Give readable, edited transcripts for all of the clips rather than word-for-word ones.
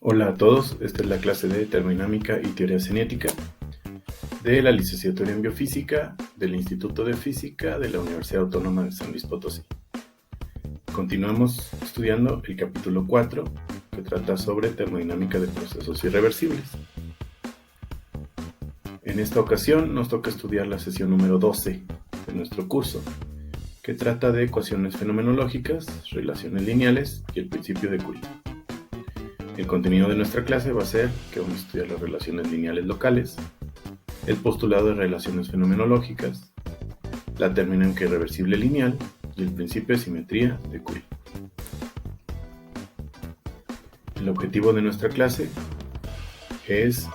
Hola a todos, esta es la clase de termodinámica y teoría cinética de la licenciatura en biofísica del Instituto de Física de la Universidad Autónoma de San Luis Potosí. Continuamos estudiando el capítulo 4 que trata sobre termodinámica de procesos irreversibles. En esta ocasión nos toca estudiar la sesión número 12 de nuestro curso, que trata de ecuaciones fenomenológicas, relaciones lineales y el principio de Curie. El contenido de nuestra clase va a ser que vamos a estudiar las relaciones lineales locales, el postulado de relaciones fenomenológicas, la termodinámica irreversible lineal y el principio de simetría de Curie. El objetivo de nuestra clase es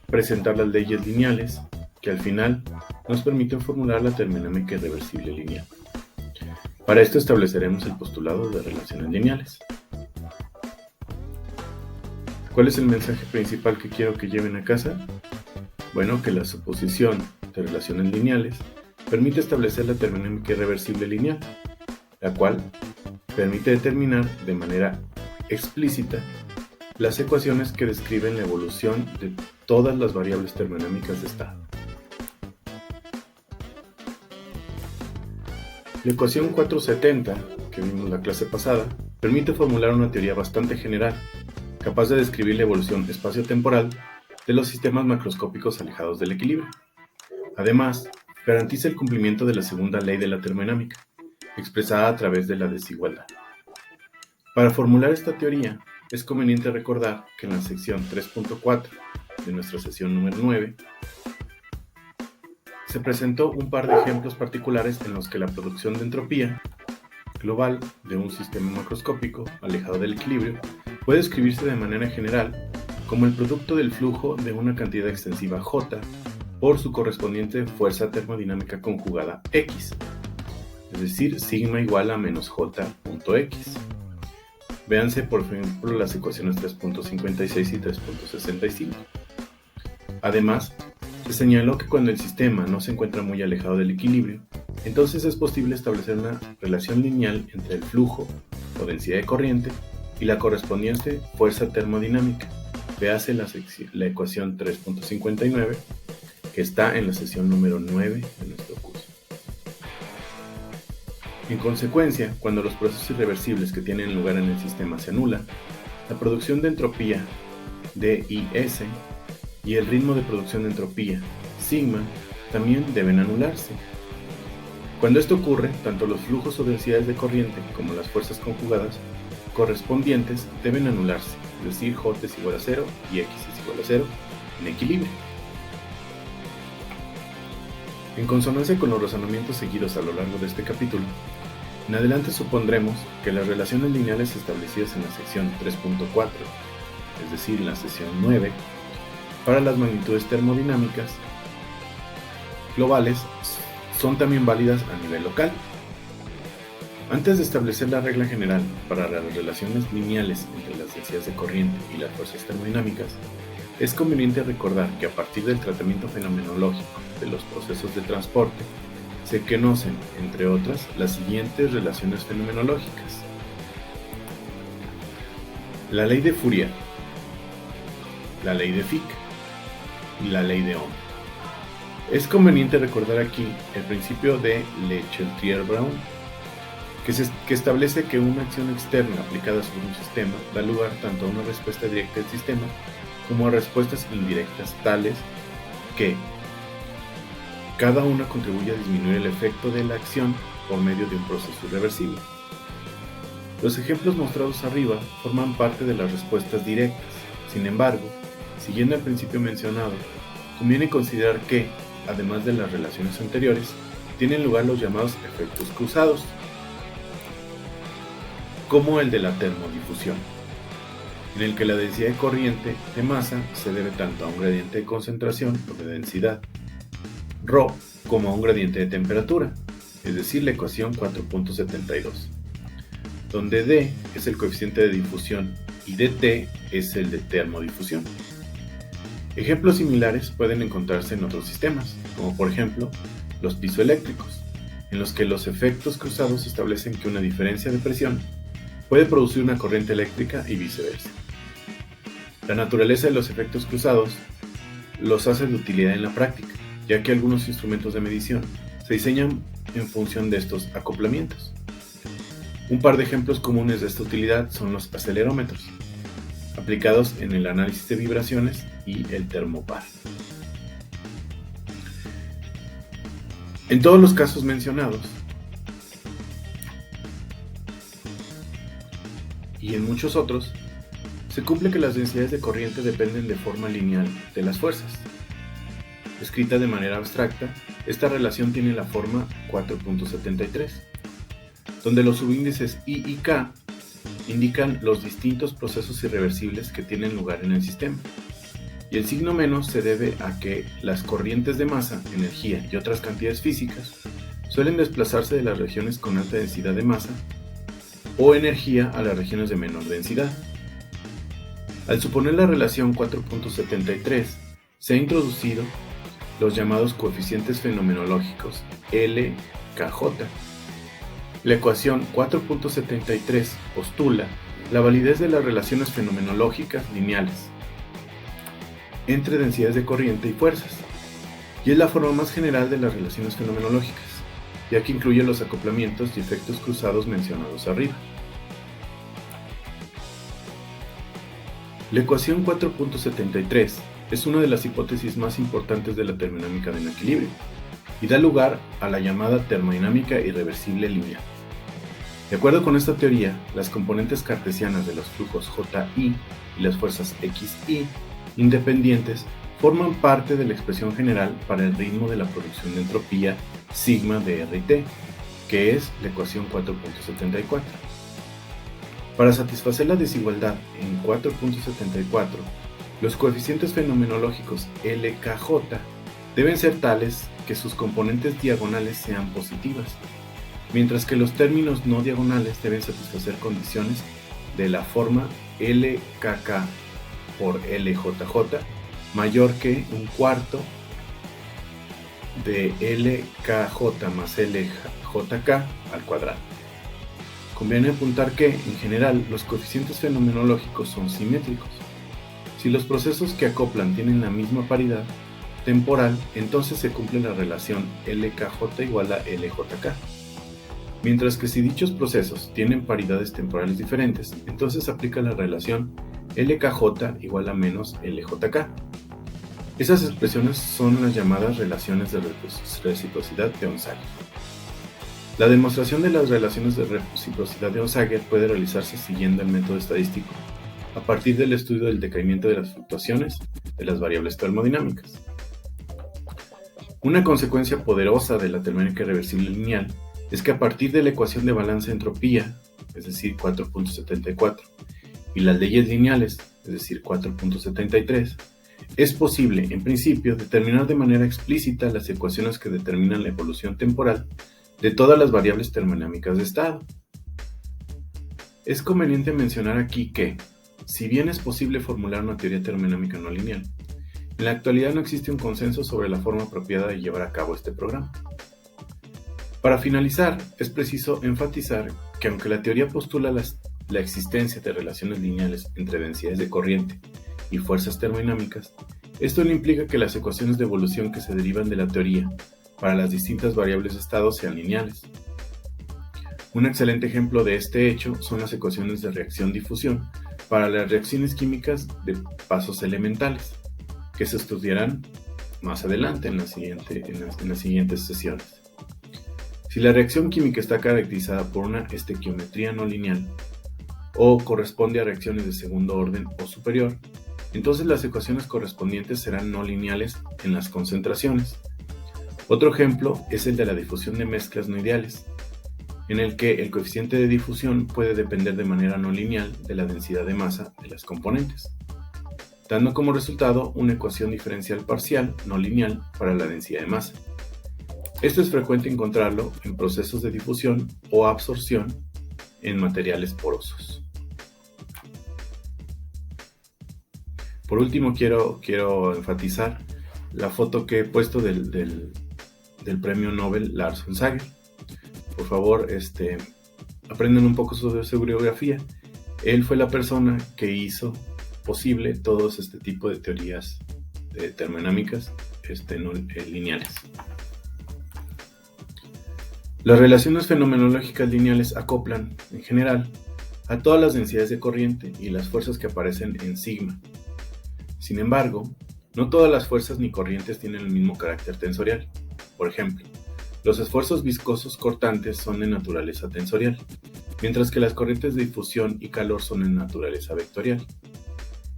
presentar las leyes lineales que al final nos permiten formular la termodinámica irreversible lineal. Para esto estableceremos el postulado de relaciones lineales. ¿Cuál es el mensaje principal que quiero que lleven a casa? Bueno, que la suposición de relaciones lineales permite establecer la termodinámica irreversible lineal, la cual permite determinar de manera explícita las ecuaciones que describen la evolución de todas las variables termodinámicas de estado. La ecuación 470, que vimos la clase pasada, permite formular una teoría bastante general, capaz de describir la evolución espacio-temporal de los sistemas macroscópicos alejados del equilibrio. Además, garantiza el cumplimiento de la segunda ley de la termodinámica, expresada a través de la desigualdad. Para formular esta teoría, es conveniente recordar que en la sección 3.4 de nuestra sesión número 9, se presentó un par de ejemplos particulares en los que la producción de entropía global de un sistema macroscópico alejado del equilibrio puede escribirse de manera general como el producto del flujo de una cantidad extensiva J por su correspondiente fuerza termodinámica conjugada X, es decir, sigma igual a menos J.x. Véanse por ejemplo las ecuaciones 3.56 y 3.65. Además, se señaló que cuando el sistema no se encuentra muy alejado del equilibrio, entonces es posible establecer una relación lineal entre el flujo o densidad de corriente y la correspondiente fuerza termodinámica. Véase la ecuación 3.59 que está en la sesión número 9 de nuestro curso. En consecuencia, cuando los procesos irreversibles que tienen lugar en el sistema se anulan, la producción de entropía DIS y el ritmo de producción de entropía sigma también deben anularse. Cuando esto ocurre, tanto los flujos o densidades de corriente como las fuerzas conjugadas correspondientes deben anularse, es decir, J es igual a 0 y X es igual a 0 en equilibrio. En consonancia con los razonamientos seguidos a lo largo de este capítulo, en adelante supondremos que las relaciones lineales establecidas en la sección 3.4, es decir, en la sesión 9, para las magnitudes termodinámicas globales son también válidas a nivel local. Antes de establecer la regla general para las relaciones lineales entre las densidades de corriente y las fuerzas termodinámicas, es conveniente recordar que a partir del tratamiento fenomenológico de los procesos de transporte, se conocen, entre otras, las siguientes relaciones fenomenológicas. La ley de Fourier, la ley de Fick y la ley de Ohm. Es conveniente recordar aquí el principio de Le Chatelier-Brown, que establece que una acción externa aplicada sobre un sistema da lugar tanto a una respuesta directa del sistema como a respuestas indirectas tales que cada una contribuye a disminuir el efecto de la acción por medio de un proceso irreversible. Los ejemplos mostrados arriba forman parte de las respuestas directas. Sin embargo, siguiendo el principio mencionado, conviene considerar que, además de las relaciones anteriores, tienen lugar los llamados efectos cruzados, como el de la termodifusión, en el que la densidad de corriente de masa se debe tanto a un gradiente de concentración o de densidad ρ como a un gradiente de temperatura, es decir, la ecuación 4.72, donde D es el coeficiente de difusión y dt es el de termodifusión. Ejemplos similares pueden encontrarse en otros sistemas, como por ejemplo los pizoeléctricos, en los que los efectos cruzados establecen que una diferencia de presión puede producir una corriente eléctrica y viceversa. La naturaleza de los efectos cruzados los hace de utilidad en la práctica, ya que algunos instrumentos de medición se diseñan en función de estos acoplamientos. Un par de ejemplos comunes de esta utilidad son los acelerómetros, aplicados en el análisis de vibraciones, y el termopar. En todos los casos mencionados, y en muchos otros, se cumple que las densidades de corriente dependen de forma lineal de las fuerzas. Escrita de manera abstracta, esta relación tiene la forma 4.73, donde los subíndices I y K indican los distintos procesos irreversibles que tienen lugar en el sistema, y el signo menos se debe a que las corrientes de masa, energía y otras cantidades físicas suelen desplazarse de las regiones con alta densidad de masa o energía a las regiones de menor densidad. Al suponer la relación 4.73, se ha introducido los llamados coeficientes fenomenológicos LKJ. La ecuación 4.73 postula la validez de las relaciones fenomenológicas lineales entre densidades de corriente y fuerzas, y es la forma más general de las relaciones fenomenológicas, ya que incluye los acoplamientos y efectos cruzados mencionados arriba. La ecuación 4.73 es una de las hipótesis más importantes de la termodinámica del equilibrio y da lugar a la llamada termodinámica irreversible lineal. De acuerdo con esta teoría, las componentes cartesianas de los flujos JI y las fuerzas XI independientes forman parte de la expresión general para el ritmo de la producción de entropía sigma de RT, que es la ecuación 4.74. Para satisfacer la desigualdad en 4.74, los coeficientes fenomenológicos LKJ deben ser tales que sus componentes diagonales sean positivas, mientras que los términos no diagonales deben satisfacer condiciones de la forma LKK por LJJ mayor que un cuarto de LKJ más LJK al cuadrado. Conviene apuntar que, en general, los coeficientes fenomenológicos son simétricos. Si los procesos que acoplan tienen la misma paridad temporal, entonces se cumple la relación LKJ igual a LJK. Mientras que si dichos procesos tienen paridades temporales diferentes, entonces se aplica la relación LKJ igual a menos LJK. Esas expresiones son las llamadas relaciones de reciprocidad de Onsager. La demostración de las relaciones de reciprocidad de Onsager puede realizarse siguiendo el método estadístico, a partir del estudio del decaimiento de las fluctuaciones de las variables termodinámicas. Una consecuencia poderosa de la termodinámica irreversible lineal es que a partir de la ecuación de balance de entropía, es decir, 4.74, y las leyes lineales, es decir, 4.73, es posible, en principio, determinar de manera explícita las ecuaciones que determinan la evolución temporal de todas las variables termodinámicas de estado. Es conveniente mencionar aquí que, si bien es posible formular una teoría termodinámica no lineal, en la actualidad no existe un consenso sobre la forma apropiada de llevar a cabo este programa. Para finalizar, es preciso enfatizar que aunque la teoría postula la existencia de relaciones lineales entre densidades de corriente y fuerzas termodinámicas, esto no implica que las ecuaciones de evolución que se derivan de la teoría para las distintas variables de estado sean lineales. Un excelente ejemplo de este hecho son las ecuaciones de reacción-difusión para las reacciones químicas de pasos elementales, que se estudiarán más adelante en las siguientes sesiones. Si la reacción química está caracterizada por una estequiometría no lineal o corresponde a reacciones de segundo orden o superior, entonces las ecuaciones correspondientes serán no lineales en las concentraciones. Otro ejemplo es el de la difusión de mezclas no ideales, en el que el coeficiente de difusión puede depender de manera no lineal de la densidad de masa de las componentes, dando como resultado una ecuación diferencial parcial no lineal para la densidad de masa. Esto es frecuente encontrarlo en procesos de difusión o absorción en materiales porosos. Por último, quiero enfatizar la foto que he puesto del premio Nobel Lars Onsager. Por favor, aprendan un poco sobre su biografía. Él fue la persona que hizo posible todo este tipo de teorías termodinámicas lineales. Las relaciones fenomenológicas lineales acoplan, en general, a todas las densidades de corriente y las fuerzas que aparecen en sigma. Sin embargo, no todas las fuerzas ni corrientes tienen el mismo carácter tensorial. Por ejemplo, los esfuerzos viscosos cortantes son de naturaleza tensorial, mientras que las corrientes de difusión y calor son de naturaleza vectorial.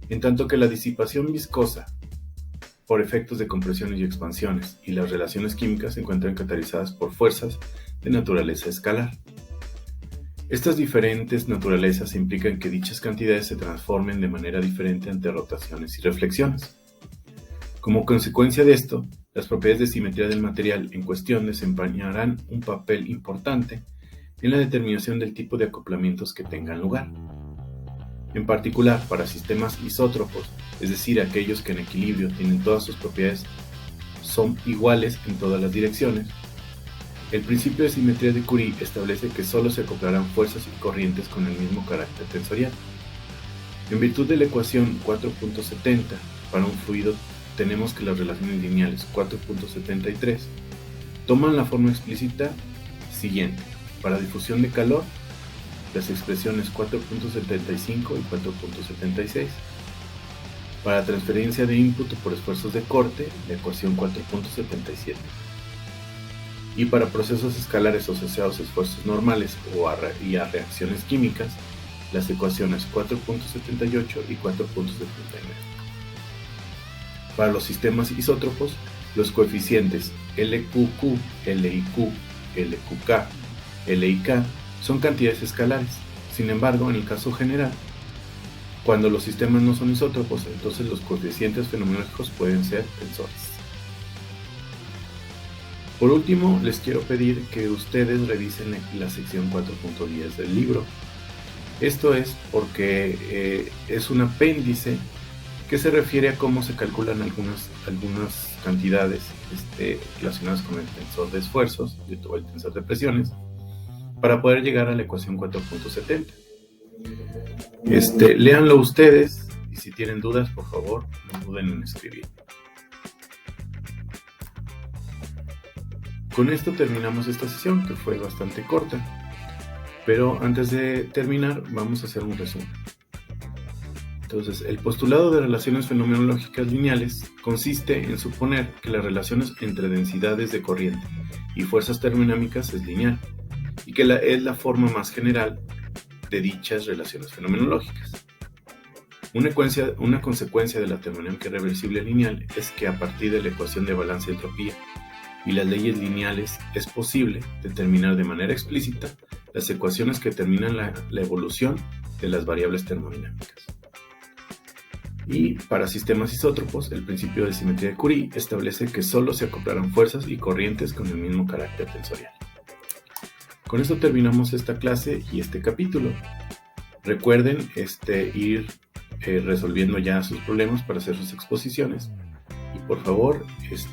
En tanto que la disipación viscosa, por efectos de compresiones y expansiones, y las relaciones químicas se encuentran catalizadas por fuerzas de naturaleza escalar. Estas diferentes naturalezas implican que dichas cantidades se transformen de manera diferente ante rotaciones y reflexiones. Como consecuencia de esto, las propiedades de simetría del material en cuestión desempeñarán un papel importante en la determinación del tipo de acoplamientos que tengan lugar. En particular, para sistemas isótropos, es decir, aquellos que en equilibrio tienen todas sus propiedades son iguales en todas las direcciones, el principio de simetría de Curie establece que solo se acoplarán fuerzas y corrientes con el mismo carácter tensorial. En virtud de la ecuación 4.70, para un fluido tenemos que las relaciones lineales 4.73 toman la forma explícita siguiente. Para difusión de calor, las expresiones 4.75 y 4.76. Para transferencia de input por esfuerzos de corte, la ecuación 4.77. Y para procesos escalares asociados a esfuerzos normales y a reacciones químicas, las ecuaciones 4.78 y 4.79. Para los sistemas isótropos, los coeficientes LQQ, LIQ, LQK, LIK son cantidades escalares. Sin embargo, en el caso general, cuando los sistemas no son isótropos, entonces los coeficientes fenomenológicos pueden ser tensores. Por último, les quiero pedir que ustedes revisen la sección 4.10 del libro. Esto es porque es un apéndice que se refiere a cómo se calculan algunas cantidades relacionadas con el tensor de esfuerzos o el tensor de presiones para poder llegar a la ecuación 4.70. Léanlo ustedes y si tienen dudas, por favor, no duden en escribir. Con esto terminamos esta sesión, que fue bastante corta, pero antes de terminar vamos a hacer un resumen. Entonces, el postulado de relaciones fenomenológicas lineales consiste en suponer que las relaciones entre densidades de corriente y fuerzas termodinámicas es lineal, y que es la forma más general de dichas relaciones fenomenológicas. Una consecuencia de la termodinámica irreversible lineal es que a partir de la ecuación de balance de entropía y las leyes lineales es posible determinar de manera explícita las ecuaciones que determinan la evolución de las variables termodinámicas. Y para sistemas isótropos, el principio de simetría de Curie establece que solo se acoplarán fuerzas y corrientes con el mismo carácter tensorial. Con esto terminamos esta clase y este capítulo. Recuerden ir resolviendo ya sus problemas para hacer sus exposiciones y por favor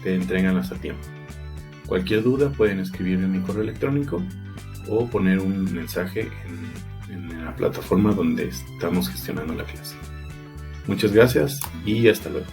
entréganlas a tiempo. Cualquier duda pueden escribirme en mi correo electrónico o poner un mensaje en la plataforma donde estamos gestionando la clase. Muchas gracias y hasta luego.